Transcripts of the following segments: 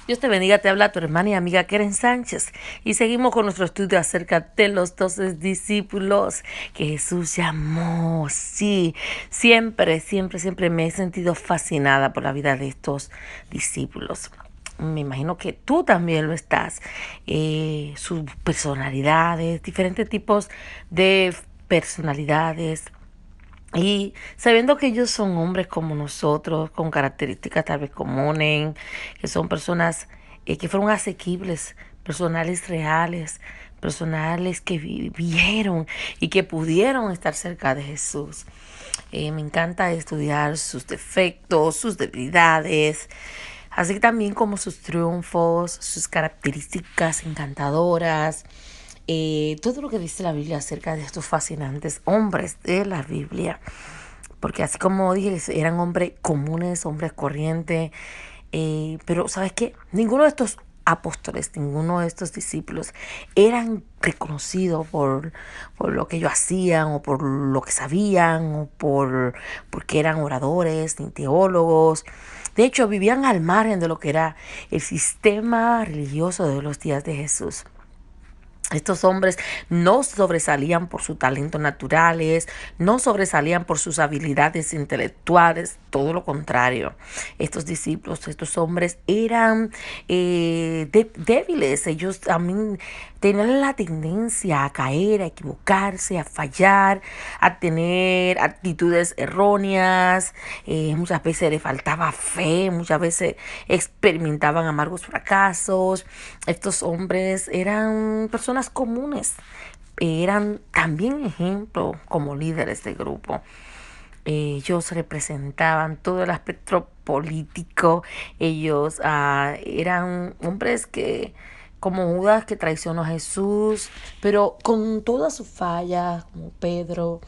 Dios te bendiga, te habla tu hermana y amiga Keren Sánchez. Y seguimos con nuestro estudio acerca de los 12 discípulos que Jesús llamó. Sí, siempre me he sentido fascinada por la vida de estos discípulos. Me imagino que tú también lo estás. Sus personalidades, diferentes tipos de personalidades, y sabiendo que ellos son hombres como nosotros, con características tal vez comunes, que son personas que fueron asequibles, personales reales, personales que vivieron y que pudieron estar cerca de Jesús. Me encanta estudiar sus defectos, sus debilidades, así también como sus triunfos, sus características encantadoras, todo lo que dice la Biblia acerca de estos fascinantes hombres de la Biblia. Porque así como dije, eran hombres comunes, hombres corrientes, pero ¿sabes qué? Ninguno de estos apóstoles, ninguno de estos discípulos eran reconocidos por lo que ellos hacían o por lo que sabían o porque eran oradores ni teólogos. De hecho, vivían al margen de lo que era el sistema religioso de los días de Jesús. Estos hombres no sobresalían por sus talentos naturales, no sobresalían por sus habilidades intelectuales, todo lo contrario. Estos discípulos, estos hombres eran débiles. Ellos también tenían la tendencia a caer, a equivocarse, a fallar, a tener actitudes erróneas. Muchas veces les faltaba fe, muchas veces experimentaban amargos fracasos. Estos hombres eran personas comunes, eran también ejemplo como líderes de grupo. Ellos representaban todo el aspecto político. Ellos eran hombres que, como Judas, que traicionó a Jesús, pero con todas sus fallas, como Pedro,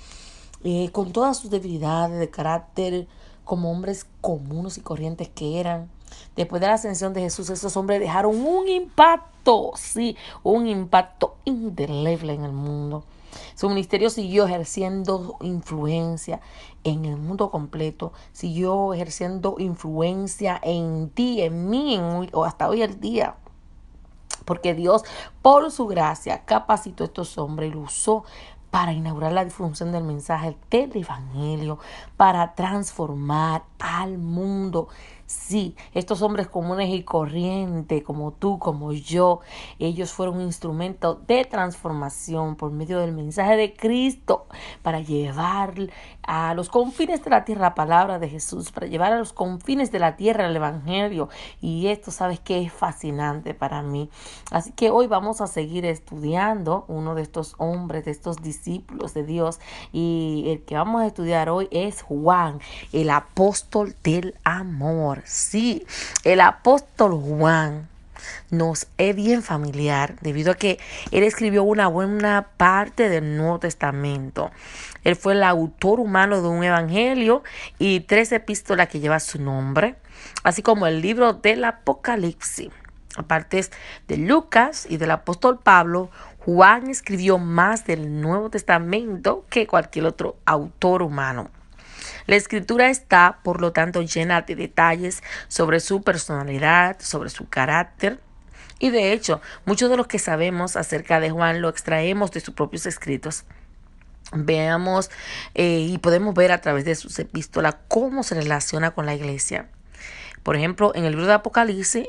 con todas sus debilidades de carácter, como hombres comunes y corrientes que eran. Después de la ascensión de Jesús, esos hombres dejaron un impacto, sí, un impacto indeleble en el mundo. Su ministerio siguió ejerciendo influencia en el mundo completo, siguió ejerciendo influencia en ti, en mí, o hasta hoy el día. Porque Dios, por su gracia, capacitó a estos hombres y lo usó para inaugurar la difusión del mensaje del Evangelio, para transformar al mundo. Sí, estos hombres comunes y corrientes, como tú, como yo, ellos fueron un instrumento de transformación por medio del mensaje de Cristo, para llevar a los confines de la tierra la palabra de Jesús, para llevar a los confines de la tierra el Evangelio. Y esto, ¿sabes qué? Es fascinante para mí. Así que hoy vamos a seguir estudiando uno de estos hombres, de estos discípulos de Dios. Y el que vamos a estudiar hoy es Juan, el apóstol del amor. Sí, el apóstol Juan nos es bien familiar debido a que él escribió una buena parte del Nuevo Testamento. Él fue el autor humano de un evangelio y 3 epístolas que llevan su nombre, así como el libro del Apocalipsis. Aparte de Lucas y del apóstol Pablo, Juan escribió más del Nuevo Testamento que cualquier otro autor humano. La escritura está, por lo tanto, llena de detalles sobre su personalidad, sobre su carácter. Y de hecho, muchos de los que sabemos acerca de Juan lo extraemos de sus propios escritos. Veamos y podemos ver a través de sus epístolas cómo se relaciona con la iglesia. Por ejemplo, en el libro de Apocalipsis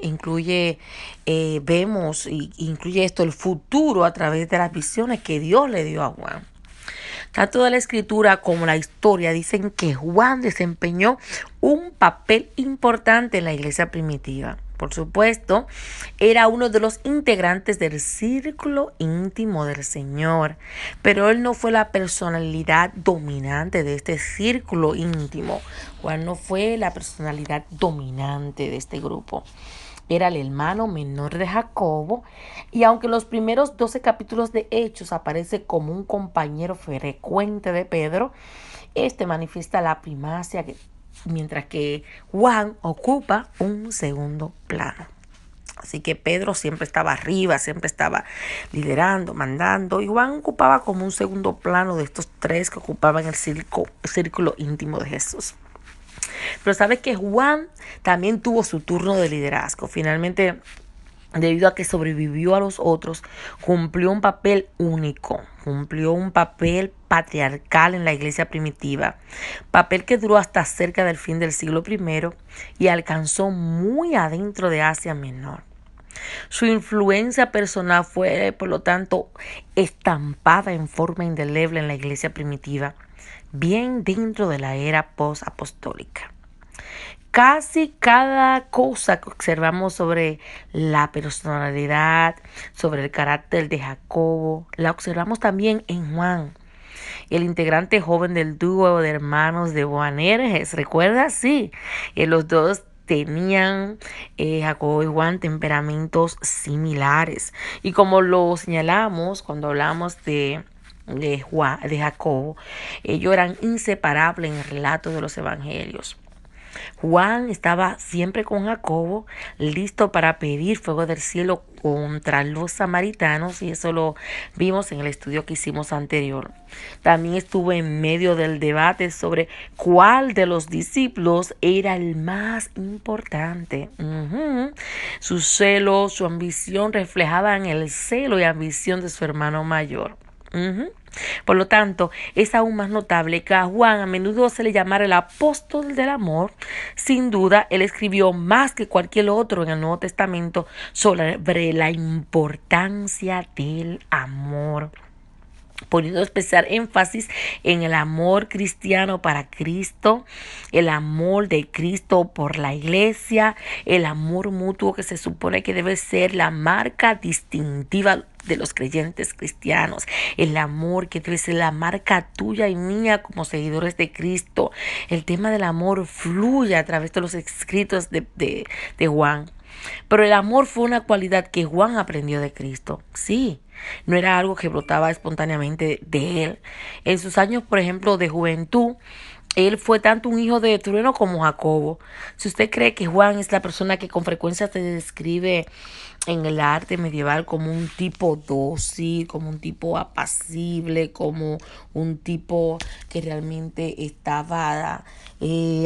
vemos y incluye esto, el futuro a través de las visiones que Dios le dio a Juan. Tanto de la escritura como la historia dicen que Juan desempeñó un papel importante en la iglesia primitiva. Por supuesto, era uno de los integrantes del círculo íntimo del Señor, pero él no fue la personalidad dominante de este círculo íntimo. Juan no fue la personalidad dominante de este grupo. Era el hermano menor de Jacobo, y aunque en los primeros 12 capítulos de Hechos aparece como un compañero frecuente de Pedro, este manifiesta la primacia, mientras que Juan ocupa un segundo plano. Así que Pedro siempre estaba arriba, siempre estaba liderando, mandando, y Juan ocupaba como un segundo plano de estos 3 que ocupaban el círculo íntimo de Jesús. Pero sabes que Juan también tuvo su turno de liderazgo. Finalmente, debido a que sobrevivió a los otros, cumplió un papel único, cumplió un papel patriarcal en la iglesia primitiva, papel que duró hasta cerca del fin del siglo I y alcanzó muy adentro de Asia Menor. Su influencia personal fue, por lo tanto, estampada en forma indeleble en la iglesia primitiva, bien dentro de la era post-apostólica. Casi cada cosa que observamos sobre la personalidad, sobre el carácter de Jacobo, la observamos también en Juan, el integrante joven del dúo de hermanos de Boanerges. ¿Recuerdas? Sí, los dos tenían, Jacobo y Juan, temperamentos similares. Y como lo señalamos cuando hablamos de Jacobo, ellos eran inseparables en el relato de los evangelios. Juan estaba siempre con Jacobo, listo para pedir fuego del cielo contra los samaritanos, y eso lo vimos en el estudio que hicimos anterior. También estuvo en medio del debate sobre cuál de los discípulos era el más importante. Su celo, su ambición reflejaban el celo y ambición de su hermano mayor. Por lo tanto, es aún más notable que a Juan a menudo se le llamara el apóstol del amor. Sin duda, él escribió más que cualquier otro en el Nuevo Testamento sobre la importancia del amor, poniendo especial énfasis en el amor cristiano para Cristo, el amor de Cristo por la iglesia, el amor mutuo que se supone que debe ser la marca distintiva de los creyentes cristianos, el amor que debe ser la marca tuya y mía como seguidores de Cristo. El tema del amor fluye a través de los escritos de Juan. Pero el amor fue una cualidad que Juan aprendió de Cristo. Sí, no era algo que brotaba espontáneamente de él. En sus años, por ejemplo, de juventud, él fue tanto un hijo de trueno como Jacobo. Si usted cree que Juan es la persona que con frecuencia se describe en el arte medieval como un tipo dócil, como un tipo apacible, como un tipo que realmente estaba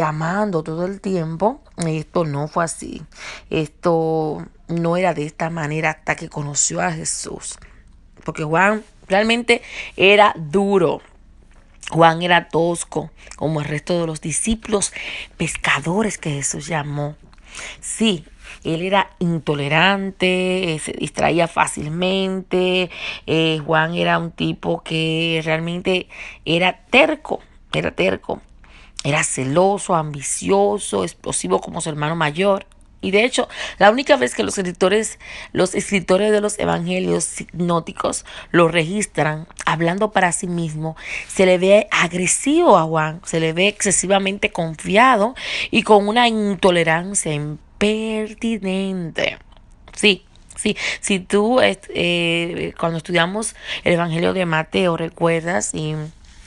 amando todo el tiempo, esto no fue así. Esto no era de esta manera hasta que conoció a Jesús. Porque Juan realmente era duro. Juan era tosco, como el resto de los discípulos pescadores que Jesús llamó. Sí, él era intolerante, se distraía fácilmente. Juan era un tipo que realmente era terco, era celoso, ambicioso, explosivo como su hermano mayor. Y de hecho, la única vez que los escritores de los evangelios sinópticos lo registran hablando para sí mismo, se le ve agresivo a Juan, se le ve excesivamente confiado y con una intolerancia impertinente. Sí. Sí, si tú cuando estudiamos el Evangelio de Mateo, recuerdas, y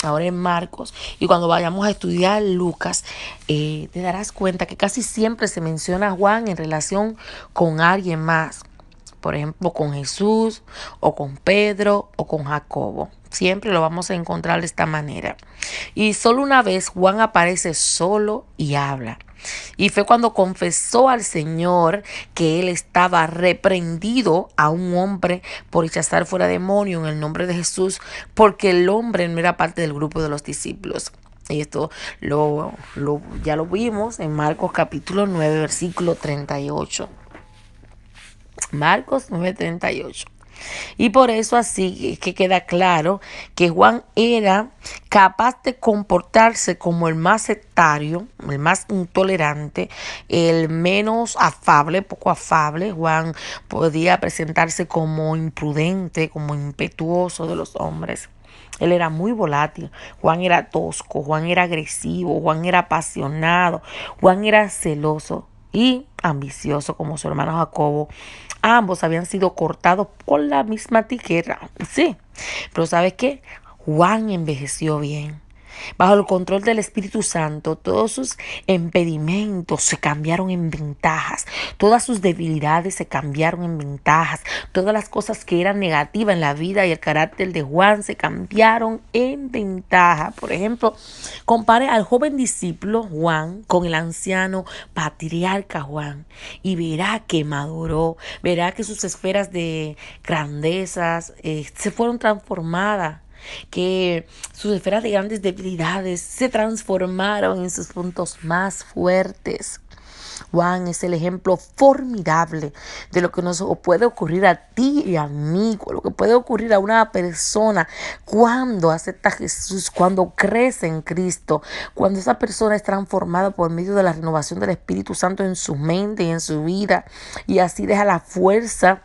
ahora en Marcos, y cuando vayamos a estudiar Lucas, te darás cuenta que casi siempre se menciona a Juan en relación con alguien más. Por ejemplo, con Jesús, o con Pedro, o con Jacobo. Siempre lo vamos a encontrar de esta manera. Y solo una vez Juan aparece solo y habla. Y fue cuando confesó al Señor que él estaba reprendido a un hombre por rechazar fuera demonio en el nombre de Jesús, porque el hombre no era parte del grupo de los discípulos. Y esto ya lo vimos en Marcos capítulo 9, versículo 38. Marcos 9:38. Y por eso así es que queda claro que Juan era capaz de comportarse como el más sectario, el más intolerante, el menos afable, poco afable. Juan podía presentarse como imprudente, como impetuoso de los hombres. Él era muy volátil. Juan era tosco, Juan era agresivo, Juan era apasionado, Juan era celoso y ambicioso como su hermano Jacobo. Ambos habían sido cortados por la misma tijera. Sí, pero ¿sabes qué? Juan envejeció bien. Bajo el control del Espíritu Santo, todos sus impedimentos se cambiaron en ventajas. Todas sus debilidades se cambiaron en ventajas. Todas las cosas que eran negativas en la vida y el carácter de Juan se cambiaron en ventaja. Por ejemplo, compare al joven discípulo Juan con el anciano patriarca Juan y verá que maduró, verá que sus esferas de grandezas se fueron transformadas, que sus esferas de grandes debilidades se transformaron en sus puntos más fuertes. Juan es el ejemplo formidable de lo que nos puede ocurrir a ti y a mí, lo que puede ocurrir a una persona cuando acepta a Jesús, cuando crece en Cristo, cuando esa persona es transformada por medio de la renovación del Espíritu Santo en su mente y en su vida, y así deja la fuerza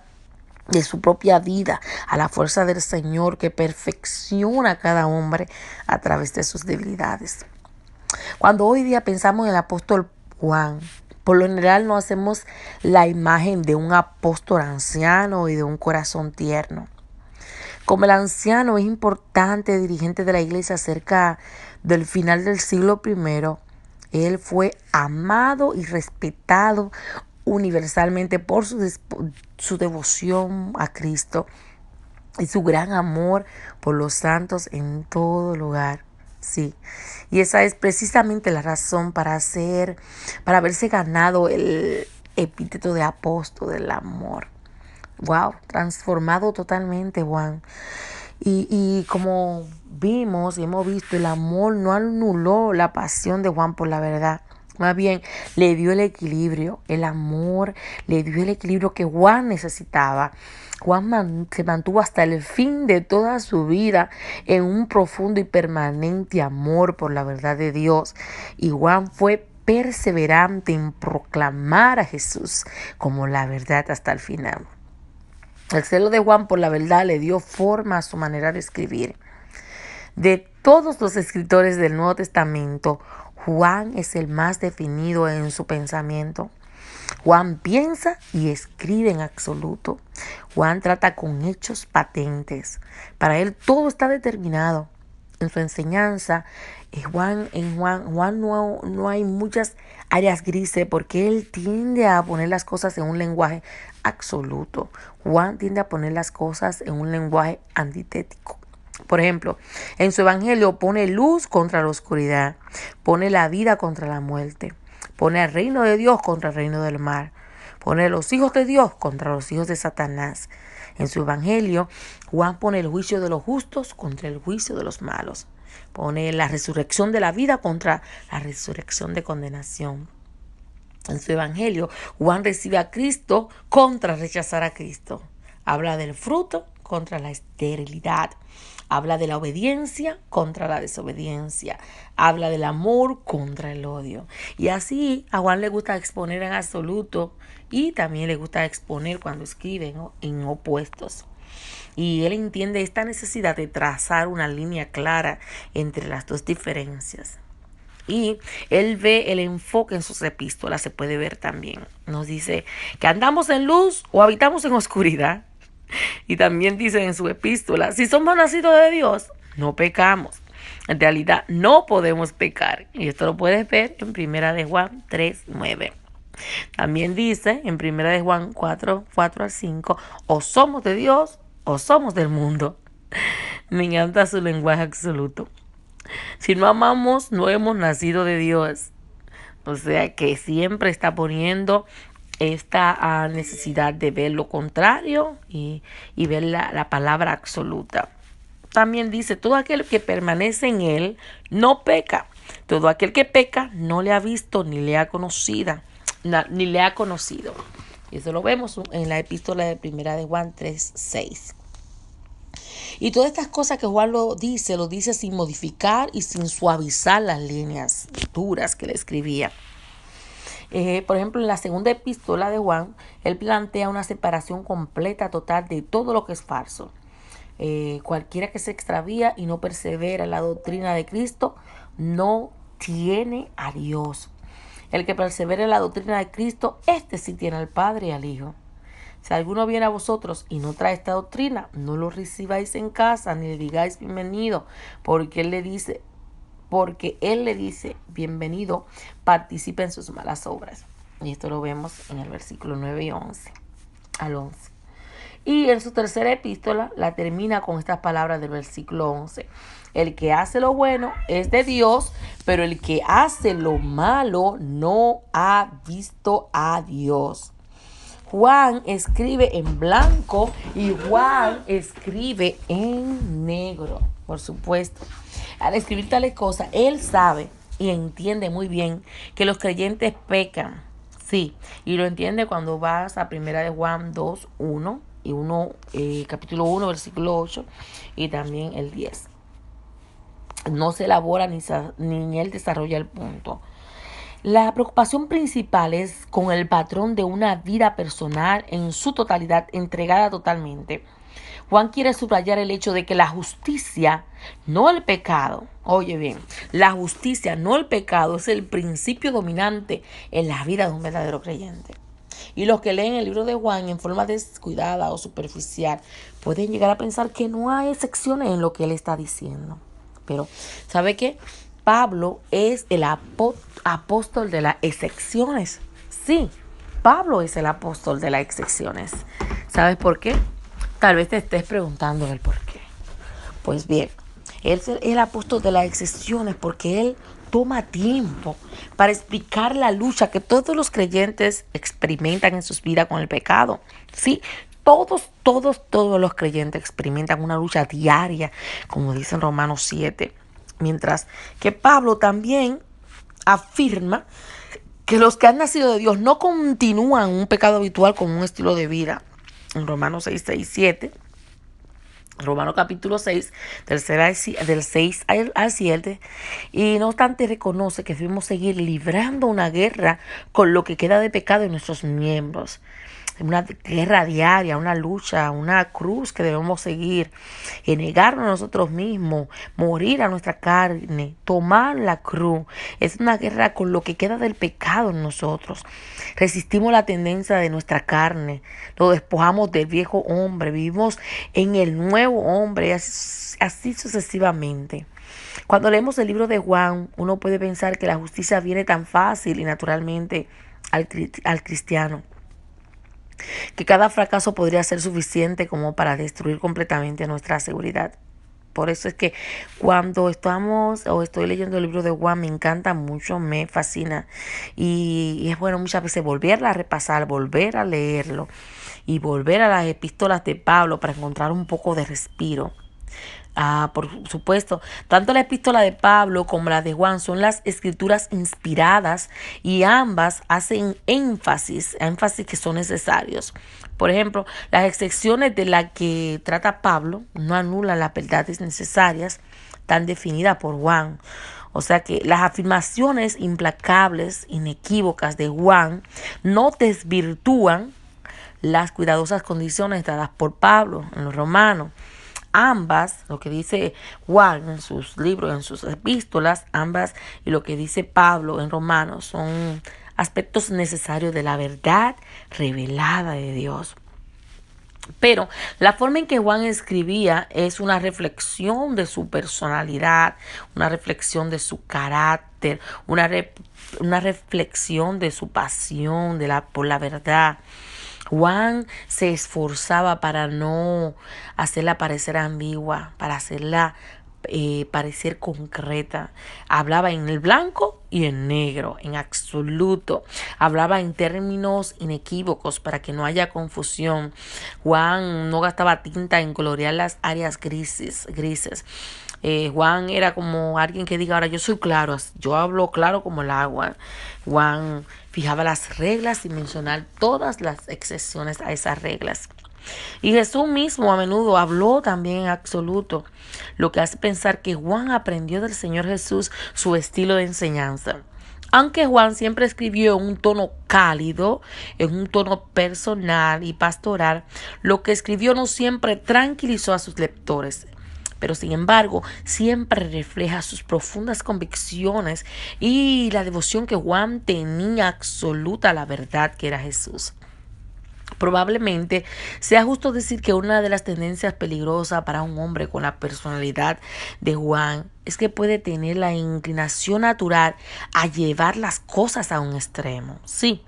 de su propia vida a la fuerza del Señor que perfecciona a cada hombre a través de sus debilidades. Cuando hoy día pensamos en el apóstol Juan, por lo general no hacemos la imagen de un apóstol anciano y de un corazón tierno. Como el anciano es importante dirigente de la iglesia cerca del final del siglo I, él fue amado y respetado universalmente por su devoción a Cristo y su gran amor por los santos en todo lugar. Sí, y esa es precisamente la razón para haberse ganado el epíteto de apóstol del amor. Wow, transformado totalmente, Juan. Y como vimos y hemos visto, el amor no anuló la pasión de Juan por la verdad. Más bien, le dio el equilibrio. El amor le dio el equilibrio que Juan necesitaba. Juan se mantuvo hasta el fin de toda su vida en un profundo y permanente amor por la verdad de Dios. Y Juan fue perseverante en proclamar a Jesús como la verdad hasta el final. El celo de Juan por la verdad le dio forma a su manera de escribir. De todos los escritores del Nuevo Testamento, Juan es el más definido en su pensamiento. Juan piensa y escribe en absoluto. Juan trata con hechos patentes. Para él todo está determinado. En su enseñanza, Juan no hay muchas áreas grises porque él tiende a poner las cosas en un lenguaje absoluto. Juan tiende a poner las cosas en un lenguaje antitético. Por ejemplo, en su evangelio pone luz contra la oscuridad, pone la vida contra la muerte, pone el reino de Dios contra el reino del mal, pone los hijos de Dios contra los hijos de Satanás. En su evangelio, Juan pone el juicio de los justos contra el juicio de los malos, pone la resurrección de la vida contra la resurrección de condenación. En su evangelio, Juan recibe a Cristo contra rechazar a Cristo. Habla del fruto contra la esterilidad. Habla de la obediencia contra la desobediencia. Habla del amor contra el odio. Y así a Juan le gusta exponer en absoluto y también le gusta exponer cuando escribe en opuestos. Y él entiende esta necesidad de trazar una línea clara entre las dos diferencias. Y él ve el enfoque en sus epístolas, se puede ver también. Nos dice que andamos en luz o habitamos en oscuridad. Y también dice en su epístola, si somos nacidos de Dios, no pecamos. En realidad no podemos pecar. Y esto lo puedes ver en 1 Juan 3:9. También dice en 1 Juan 4:4-5, o somos de Dios o somos del mundo. Me encanta su lenguaje absoluto. Si no amamos, no hemos nacido de Dios. O sea que siempre está poniendo esta necesidad de ver lo contrario y ver la palabra absoluta. También dice, todo aquel que permanece en él no peca. Todo aquel que peca no le ha visto ni le ha conocido. Y eso lo vemos en la epístola de 1 Juan 3:6. Y todas estas cosas que Juan lo dice sin modificar y sin suavizar las líneas duras que le escribía. Por ejemplo, en la segunda epístola de Juan, él plantea una separación completa, total de todo lo que es falso. Cualquiera que se extravía y no persevera en la doctrina de Cristo no tiene a Dios. El que persevera en la doctrina de Cristo, este sí tiene al Padre y al Hijo. Si alguno viene a vosotros y no trae esta doctrina, no lo recibáis en casa, ni le digáis bienvenido, porque él porque Él le dice, bienvenido, participa en sus malas obras. Y esto lo vemos en el versículo 9 y 11 al 11. Y en su tercera epístola la termina con estas palabras del versículo 11. El que hace lo bueno es de Dios, pero el que hace lo malo no ha visto a Dios. Juan escribe en blanco y Juan escribe en negro, por supuesto. Al escribir tales cosas, él sabe y entiende muy bien que los creyentes pecan. Sí, y lo entiende cuando vas a primera de Juan 2, 1 y capítulo 1, versículo 8 y también el 10. No se elabora ni él desarrolla el punto. La preocupación principal es con el patrón de una vida personal en su totalidad, entregada totalmente. Juan quiere subrayar el hecho de que la justicia, no el pecado, oye bien, la justicia, no el pecado, es el principio dominante en la vida de un verdadero creyente. Y los que leen el libro de Juan en forma descuidada o superficial pueden llegar a pensar que no hay excepciones en lo que él está diciendo. Pero, ¿sabe qué? Pablo es el apóstol de las excepciones. Sí, Pablo es el apóstol de las excepciones. ¿Sabes por qué? Tal vez te estés preguntando el por qué. Pues bien, él es el apóstol de las excepciones porque él toma tiempo para explicar la lucha que todos los creyentes experimentan en sus vidas con el pecado. Sí, todos los creyentes experimentan una lucha diaria, como dice en Romanos 7. Mientras que Pablo también afirma que los que han nacido de Dios no continúan un pecado habitual como un estilo de vida. En Romanos 6, 6, 7. Romanos capítulo 6, del 6 al 7, y no obstante reconoce que debemos seguir librando una guerra con lo que queda de pecado en nuestros miembros. Una guerra diaria, una lucha, una cruz que debemos seguir, y negarnos a nosotros mismos, morir a nuestra carne, tomar la cruz. Es una guerra con lo que queda del pecado en nosotros. Resistimos la tendencia de nuestra carne, lo despojamos del viejo hombre, vivimos en el nuevo hombre, así sucesivamente. Cuando leemos el libro de Juan, uno puede pensar que la justicia viene tan fácil y naturalmente al cristiano, que cada fracaso podría ser suficiente como para destruir completamente nuestra seguridad. Por eso es que cuando estoy leyendo el libro de Juan, me encanta mucho, me fascina. Y es bueno muchas veces volverla a repasar, volver a leerlo y volver a las epístolas de Pablo para encontrar un poco de respiro. Por supuesto, tanto la epístola de Pablo como la de Juan son las escrituras inspiradas y ambas hacen énfasis que son necesarios. Por ejemplo, las excepciones de las que trata Pablo no anulan las verdades necesarias tan definidas por Juan. O sea que las afirmaciones implacables, inequívocas de Juan no desvirtúan las cuidadosas condiciones dadas por Pablo en los Romanos. Ambas, lo que dice Juan en sus libros, en sus epístolas, ambas y lo que dice Pablo en Romanos son aspectos necesarios de la verdad revelada de Dios. Pero la forma en que Juan escribía es una reflexión de su personalidad, una reflexión de su carácter, una reflexión de su pasión por la verdad. Juan se esforzaba para no hacerla parecer ambigua, para hacerla parecer concreta. Hablaba en el blanco y en negro, en absoluto. Hablaba en términos inequívocos para que no haya confusión. Juan no gastaba tinta en colorear las áreas grises. Juan era como alguien que diga, ahora yo soy claro, yo hablo claro como el agua. Juan fijaba las reglas sin mencionar todas las excepciones a esas reglas. Y Jesús mismo a menudo habló también en absoluto, lo que hace pensar que Juan aprendió del Señor Jesús su estilo de enseñanza. Aunque Juan siempre escribió en un tono cálido, en un tono personal y pastoral, lo que escribió no siempre tranquilizó a sus lectores. Pero sin embargo, siempre refleja sus profundas convicciones y la devoción que Juan tenía absoluta a la verdad que era Jesús. Probablemente sea justo decir que una de las tendencias peligrosas para un hombre con la personalidad de Juan es que puede tener la inclinación natural a llevar las cosas a un extremo. Sí,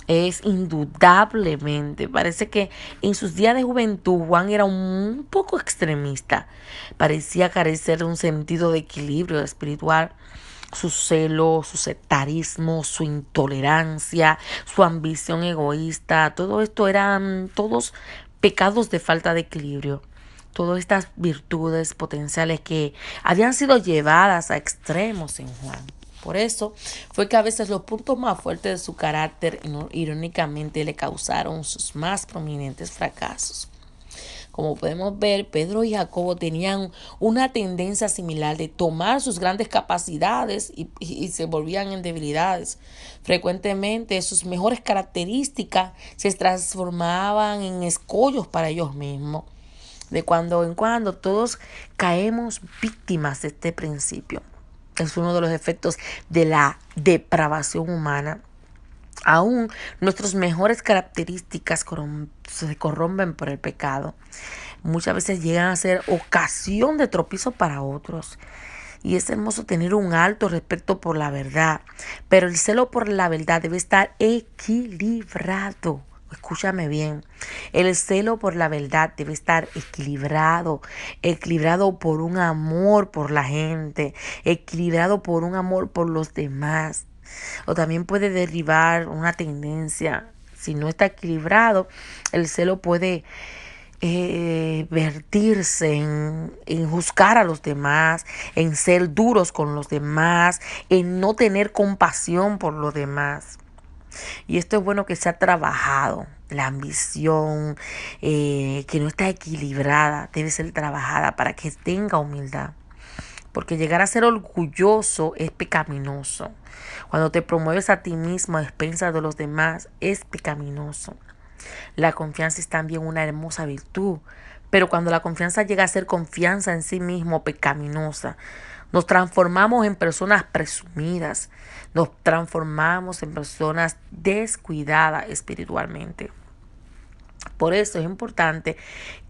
es indudablemente. Parece que en sus días de juventud Juan era un poco extremista. Parecía carecer de un sentido de equilibrio espiritual. Su celo, su sectarismo, su intolerancia, su ambición egoísta, todo esto eran todos pecados de falta de equilibrio. Todas estas virtudes potenciales que habían sido llevadas a extremos en Juan. Por eso fue que a veces los puntos más fuertes de su carácter irónicamente le causaron sus más prominentes fracasos. Como podemos ver, Pedro y Jacobo tenían una tendencia similar de tomar sus grandes capacidades y se volvían en debilidades. Frecuentemente sus mejores características se transformaban en escollos para ellos mismos. De cuando en cuando todos caemos víctimas de este principio. Es uno de los efectos de la depravación humana. Aún nuestras mejores características se corrompen por el pecado. Muchas veces llegan a ser ocasión de tropiezo para otros. Y es hermoso tener un alto respeto por la verdad. Pero el celo por la verdad debe estar equilibrado. Escúchame bien. El celo por la verdad debe estar equilibrado. Equilibrado por un amor por la gente. Equilibrado por un amor por los demás. O también puede derribar una tendencia. Si no está equilibrado, el celo puede vertirse en juzgar a los demás, en ser duros con los demás, en no tener compasión por los demás. Y esto es bueno que se ha trabajado. La ambición que no está equilibrada debe ser trabajada para que tenga humildad. Porque llegar a ser orgulloso es pecaminoso. Cuando te promueves a ti mismo a expensas de los demás es pecaminoso. La confianza es también una hermosa virtud. Pero cuando la confianza llega a ser confianza en sí mismo pecaminosa, nos transformamos en personas presumidas. Nos transformamos en personas descuidadas espiritualmente. Por eso es importante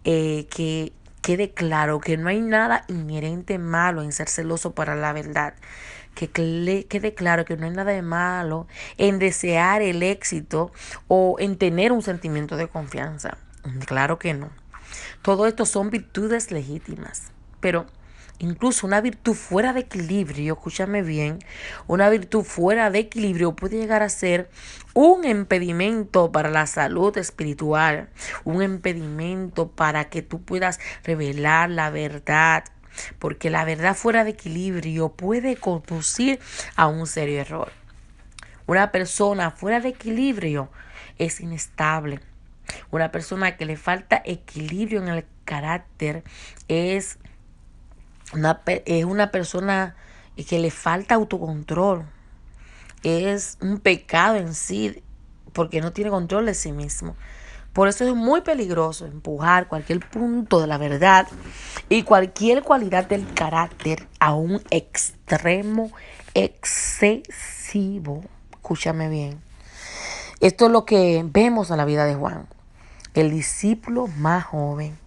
que quede claro que no hay nada inherente malo en ser celoso para la verdad. Que quede claro que no hay nada de malo en desear el éxito o en tener un sentimiento de confianza. Claro que no. Todo esto son virtudes legítimas. Pero incluso una virtud fuera de equilibrio, escúchame bien, una virtud fuera de equilibrio puede llegar a ser un impedimento para la salud espiritual, un impedimento para que tú puedas revelar la verdad, porque la verdad fuera de equilibrio puede conducir a un serio error. Una persona fuera de equilibrio es inestable. Una persona que le falta equilibrio en el carácter es una persona que le falta autocontrol. Es un pecado en sí porque no tiene control de sí mismo. Por eso es muy peligroso empujar cualquier punto de la verdad y cualquier cualidad del carácter a un extremo excesivo. Escúchame bien. Esto es lo que vemos en la vida de Juan, el discípulo más joven.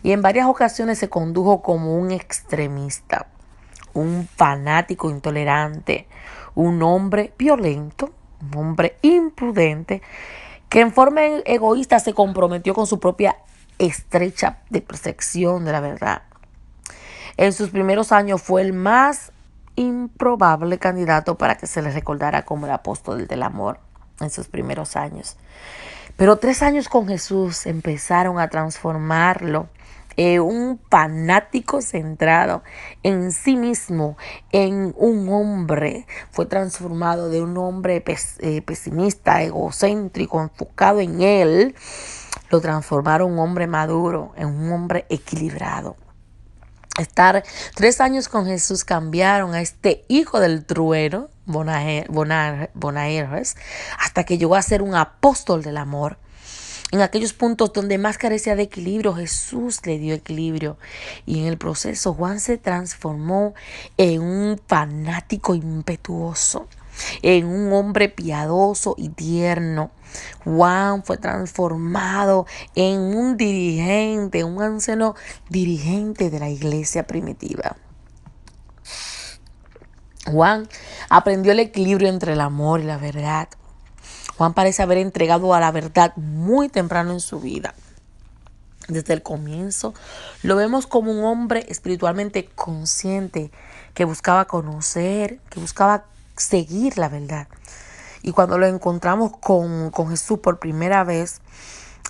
Y en varias ocasiones se condujo como un extremista, un fanático intolerante, un hombre violento, un hombre imprudente, que en forma egoísta se comprometió con su propia estrecha de percepción de la verdad. En sus primeros años fue el más improbable candidato para que se le recordara como el apóstol del amor en sus primeros años. Pero 3 años con Jesús empezaron a transformarlo en un fanático centrado en sí mismo, en un hombre. Fue transformado de un hombre pesimista, egocéntrico, enfocado en él. Lo transformaron en un hombre maduro, en un hombre equilibrado. Estar 3 años con Jesús cambiaron a este hijo del trueno, Boanerges, hasta que llegó a ser un apóstol del amor. En aquellos puntos donde más carecía de equilibrio, Jesús le dio equilibrio. Y en el proceso, Juan se transformó en un fanático impetuoso. en un hombre piadoso y tierno. Juan fue transformado en un dirigente, un anciano dirigente de la iglesia primitiva. Juan aprendió el equilibrio entre el amor y la verdad. Juan parece haber entregado a la verdad muy temprano en su vida. Desde el comienzo lo vemos como un hombre espiritualmente consciente que buscaba conocer, que buscaba seguir la verdad. Y cuando lo encontramos con Jesús por primera vez,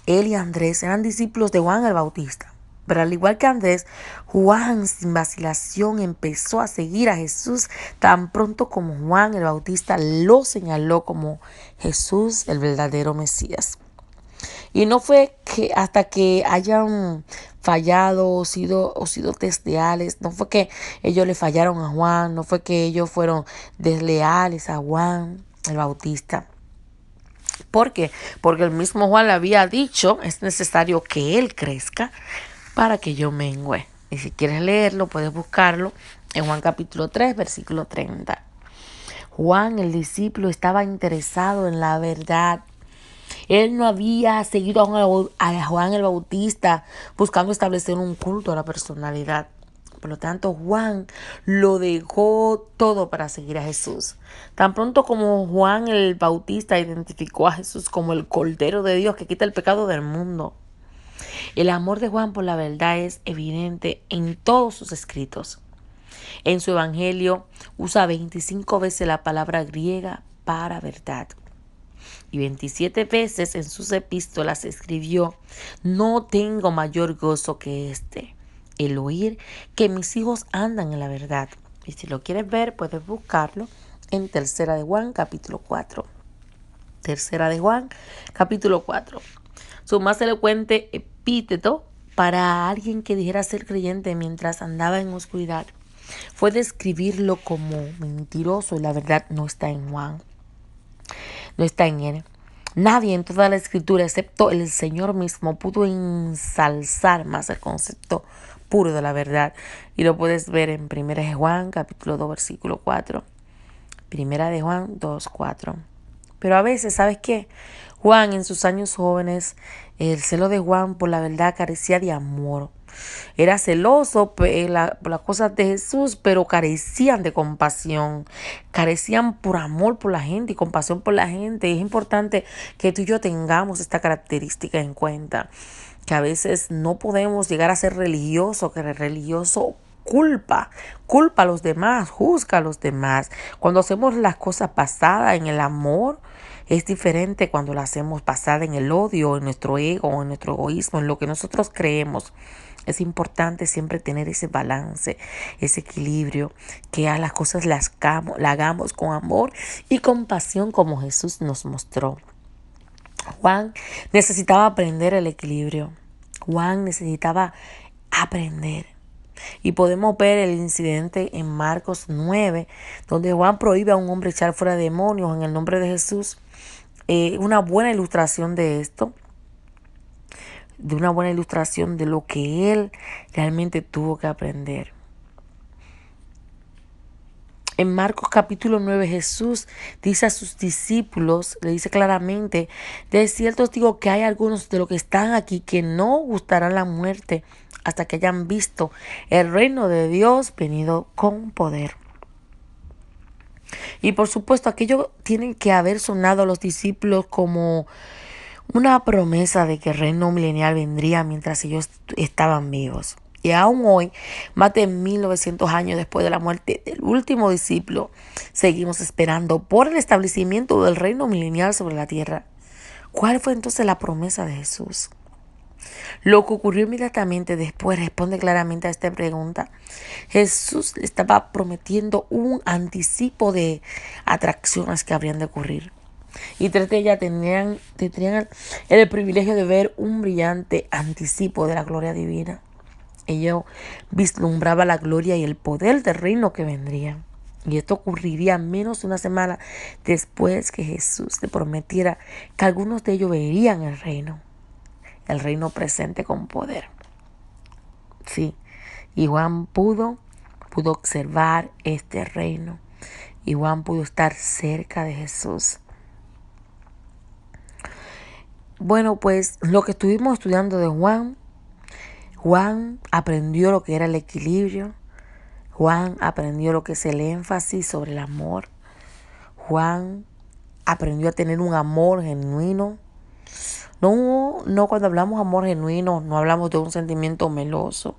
él y Andrés eran discípulos de Juan el Bautista. Pero al igual que Andrés, Juan sin vacilación empezó a seguir a Jesús tan pronto como Juan el Bautista lo señaló como Jesús, el verdadero Mesías. Y no fue que hasta que hayan fallado o sido desleales, no fue que ellos le fallaron a Juan, no fue que ellos fueron desleales a Juan el Bautista. ¿Por qué? Porque el mismo Juan le había dicho, es necesario que él crezca para que yo mengüe. Y si quieres leerlo, puedes buscarlo en Juan capítulo 3, versículo 30. Juan, el discípulo, estaba interesado en la verdad. Él no había seguido a Juan el Bautista buscando establecer un culto a la personalidad. Por lo tanto, Juan lo dejó todo para seguir a Jesús. Tan pronto como Juan el Bautista identificó a Jesús como el Cordero de Dios que quita el pecado del mundo. El amor de Juan por la verdad es evidente en todos sus escritos. En su evangelio usa 25 veces la palabra griega para verdad. Y 27 veces en sus epístolas escribió: no tengo mayor gozo que este, el oír que mis hijos andan en la verdad. Y si lo quieres ver, puedes buscarlo en Tercera de Juan, capítulo 4. Tercera de Juan, capítulo 4. Su más elocuente epíteto para alguien que dijera ser creyente mientras andaba en oscuridad fue describirlo como mentiroso, y la verdad no está en Juan. No está en él. Nadie en toda la escritura, excepto el Señor mismo, pudo ensalzar más el concepto puro de la verdad. Y lo puedes ver en 1 de Juan, capítulo 2, versículo 4. 1 de Juan 2, 4. Pero a veces, ¿sabes qué? Juan, en sus años jóvenes, el celo de Juan por la verdad carecía de amor. Era celoso por las cosas de Jesús, pero carecían de compasión. Carecían por amor por la gente y compasión por la gente. Y es importante que tú y yo tengamos esta característica en cuenta. Que a veces no podemos llegar a ser religiosos, que el religioso culpa a los demás, juzga a los demás. Cuando hacemos las cosas basadas en el amor, es diferente cuando lo hacemos basada en el odio, en nuestro ego, en nuestro egoísmo, en lo que nosotros creemos. Es importante siempre tener ese balance, ese equilibrio, que a las cosas las hagamos con amor y compasión como Jesús nos mostró. Juan necesitaba aprender el equilibrio. Juan necesitaba aprender. Y podemos ver el incidente en Marcos 9, donde Juan prohíbe a un hombre echar fuera demonios en el nombre de Jesús. Una buena ilustración de esto, de una buena ilustración de lo que él realmente tuvo que aprender. En Marcos capítulo 9, Jesús dice a sus discípulos, le dice claramente: de cierto os digo que hay algunos de los que están aquí que no gustarán la muerte hasta que hayan visto el reino de Dios venido con poder. Y por supuesto, aquello tiene que haber sonado a los discípulos como una promesa de que el reino milenial vendría mientras ellos estaban vivos. Y aún hoy, más de 1900 años después de la muerte del último discípulo, seguimos esperando por el establecimiento del reino milenial sobre la tierra. ¿Cuál fue entonces la promesa de Jesús? Lo que ocurrió inmediatamente después responde claramente a esta pregunta. Jesús le estaba prometiendo un anticipo de atracciones que habrían de ocurrir. Y tres de ellas tendrían el privilegio de ver un brillante anticipo de la gloria divina. Ello vislumbraba la gloria y el poder del reino que vendría. Y esto ocurriría menos de una semana después que Jesús le prometiera que algunos de ellos verían el reino presente con poder. Sí, y Juan pudo observar este reino. y Juan pudo estar cerca de Jesús. Bueno, pues lo que estuvimos estudiando de Juan aprendió lo que era el equilibrio. Juan aprendió lo que es el énfasis sobre el amor. Juan aprendió a tener un amor genuino. No, cuando hablamos de amor genuino, no hablamos de un sentimiento meloso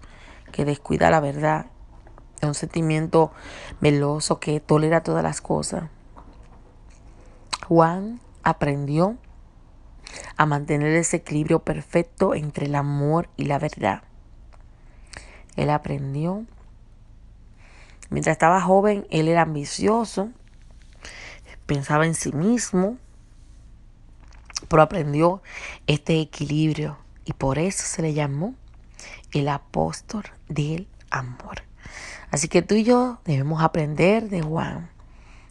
que descuida la verdad, de un sentimiento meloso que tolera todas las cosas. Juan aprendió a mantener ese equilibrio perfecto entre el amor y la verdad. Él aprendió. Mientras estaba joven, él era ambicioso, pensaba en sí mismo, pero aprendió este equilibrio y por eso se le llamó el apóstol del amor. Así que tú y yo debemos aprender de Juan,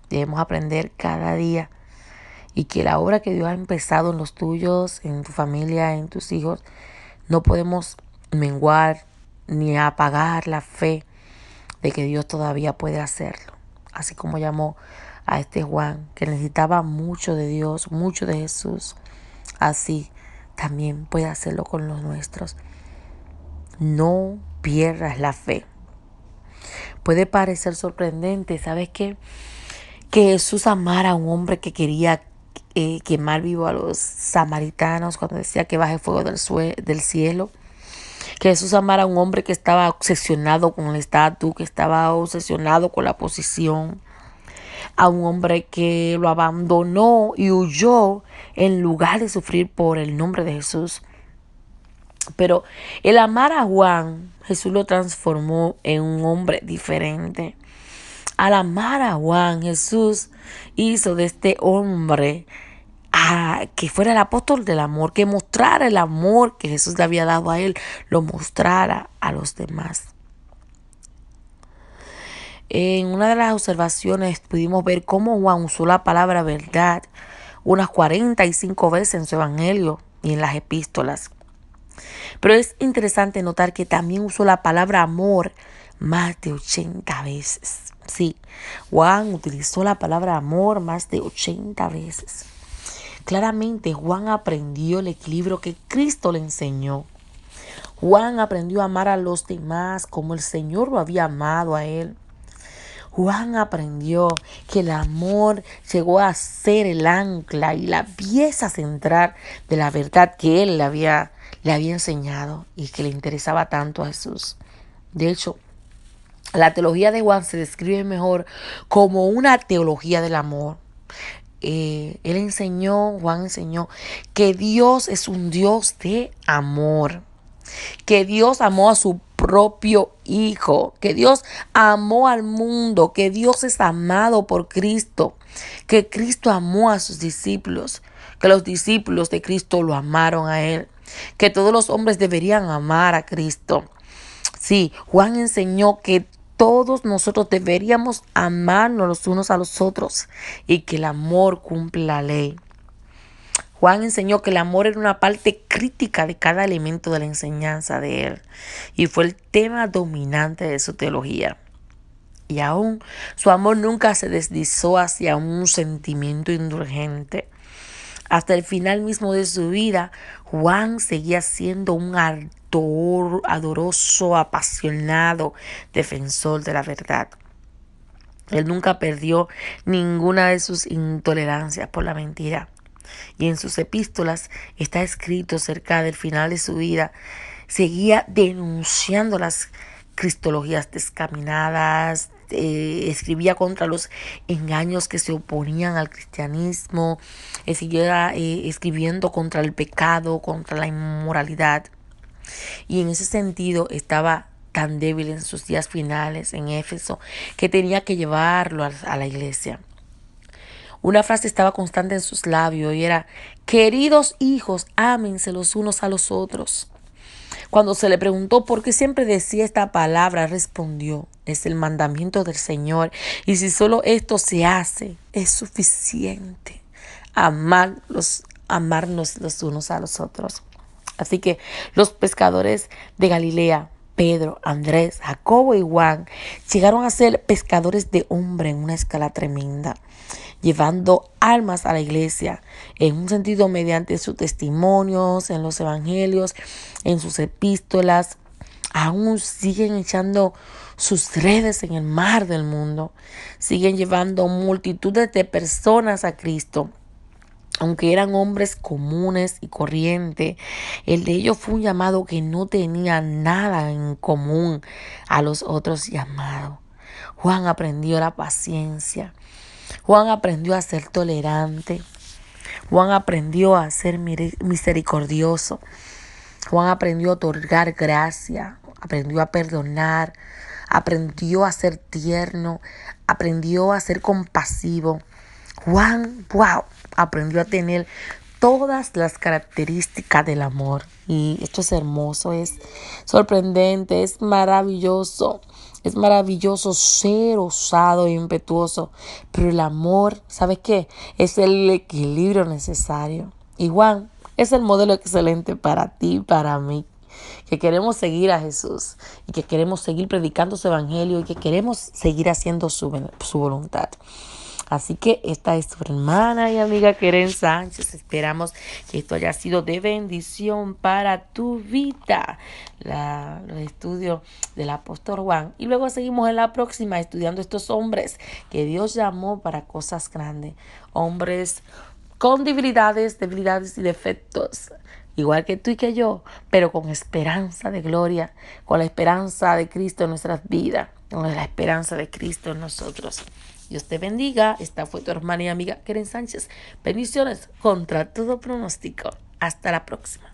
debemos aprender cada día y que la obra que Dios ha empezado en los tuyos, en tu familia, en tus hijos, no podemos menguar ni apagar la fe de que Dios todavía puede hacerlo. Así como llamó a este Juan, que necesitaba mucho de Dios, mucho de Jesús, así también puede hacerlo con los nuestros. No pierdas la fe. Puede parecer sorprendente, ¿sabes qué? Que Jesús amara a un hombre que quería quemar vivo a los samaritanos cuando decía que baje fuego del cielo. Que Jesús amara a un hombre que estaba obsesionado con el estatus, que estaba obsesionado con la posición. A un hombre que lo abandonó y huyó en lugar de sufrir por el nombre de Jesús. Pero el amar a Juan, Jesús lo transformó en un hombre diferente. Al amar a Juan, Jesús hizo de este hombre que fuera el apóstol del amor, que mostrara el amor que Jesús le había dado a él, lo mostrara a los demás. En una de las observaciones pudimos ver cómo Juan usó la palabra verdad unas 45 veces en su evangelio y en las epístolas. Pero es interesante notar que también usó la palabra amor más de 80 veces. Sí, Juan utilizó la palabra amor más de 80 veces. Claramente Juan aprendió el equilibrio que Cristo le enseñó. Juan aprendió a amar a los demás como el Señor lo había amado a él. Juan aprendió que el amor llegó a ser el ancla y la pieza central de la verdad que él le había enseñado y que le interesaba tanto a Jesús. De hecho, la teología de Juan se describe mejor como una teología del amor. Juan enseñó que Dios es un Dios de amor, que Dios amó a su propio Hijo, que Dios amó al mundo, que Dios es amado por Cristo, que Cristo amó a sus discípulos, que los discípulos de Cristo lo amaron a Él, que todos los hombres deberían amar a Cristo. Sí, Juan enseñó que todos nosotros deberíamos amarnos los unos a los otros y que el amor cumple la ley. Juan enseñó que el amor era una parte crítica de cada elemento de la enseñanza de él y fue el tema dominante de su teología. Y aún su amor nunca se deslizó hacia un sentimiento indulgente. Hasta el final mismo de su vida, Juan seguía siendo un adoroso, apasionado defensor de la verdad. Él nunca perdió ninguna de sus intolerancias por la mentira. Y en sus epístolas está escrito cerca del final de su vida, seguía denunciando las cristologías descaminadas, escribía contra los engaños que se oponían al cristianismo, seguía escribiendo contra el pecado, contra la inmoralidad. Y en ese sentido estaba tan débil en sus días finales en Éfeso que tenía que llevarlo a la iglesia. Una frase estaba constante en sus labios y era: queridos hijos, ámense los unos a los otros. Cuando se le preguntó por qué siempre decía esta palabra, respondió: es el mandamiento del Señor, y si solo esto se hace, es suficiente. Amarnos los unos a los otros. Así que los pescadores de Galilea Pedro, Andrés, Jacobo y Juan llegaron a ser pescadores de hombre en una escala tremenda, llevando almas a la iglesia, en un sentido mediante sus testimonios, en los evangelios, en sus epístolas. Aún siguen echando sus redes en el mar del mundo, siguen llevando multitudes de personas a Cristo. Aunque eran hombres comunes y corrientes, el de ellos fue un llamado que no tenía nada en común a los otros llamados. Juan aprendió la paciencia. Juan aprendió a ser tolerante. Juan aprendió a ser misericordioso. Juan aprendió a otorgar gracia. Aprendió a perdonar. Aprendió a ser tierno. Aprendió a ser compasivo. Juan, wow, aprendió a tener todas las características del amor. Y esto es hermoso, es sorprendente, es maravilloso. Es maravilloso ser osado e impetuoso. Pero el amor, ¿sabes qué? Es el equilibrio necesario. Y Juan es el modelo excelente para ti y para mí, que queremos seguir a Jesús y que queremos seguir predicando su evangelio y que queremos seguir haciendo su voluntad. Así que esta es tu hermana y amiga Keren Sánchez. Esperamos que esto haya sido de bendición para tu vida. Los estudios del apóstol Juan. Y luego seguimos en la próxima estudiando estos hombres que Dios llamó para cosas grandes. Hombres con debilidades y defectos. Igual que tú y que yo, pero con esperanza de gloria, con la esperanza de Cristo en nuestras vidas, con la esperanza de Cristo en nosotros. Dios te bendiga. Esta fue tu hermana y amiga Keren Sánchez. Bendiciones contra todo pronóstico. Hasta la próxima.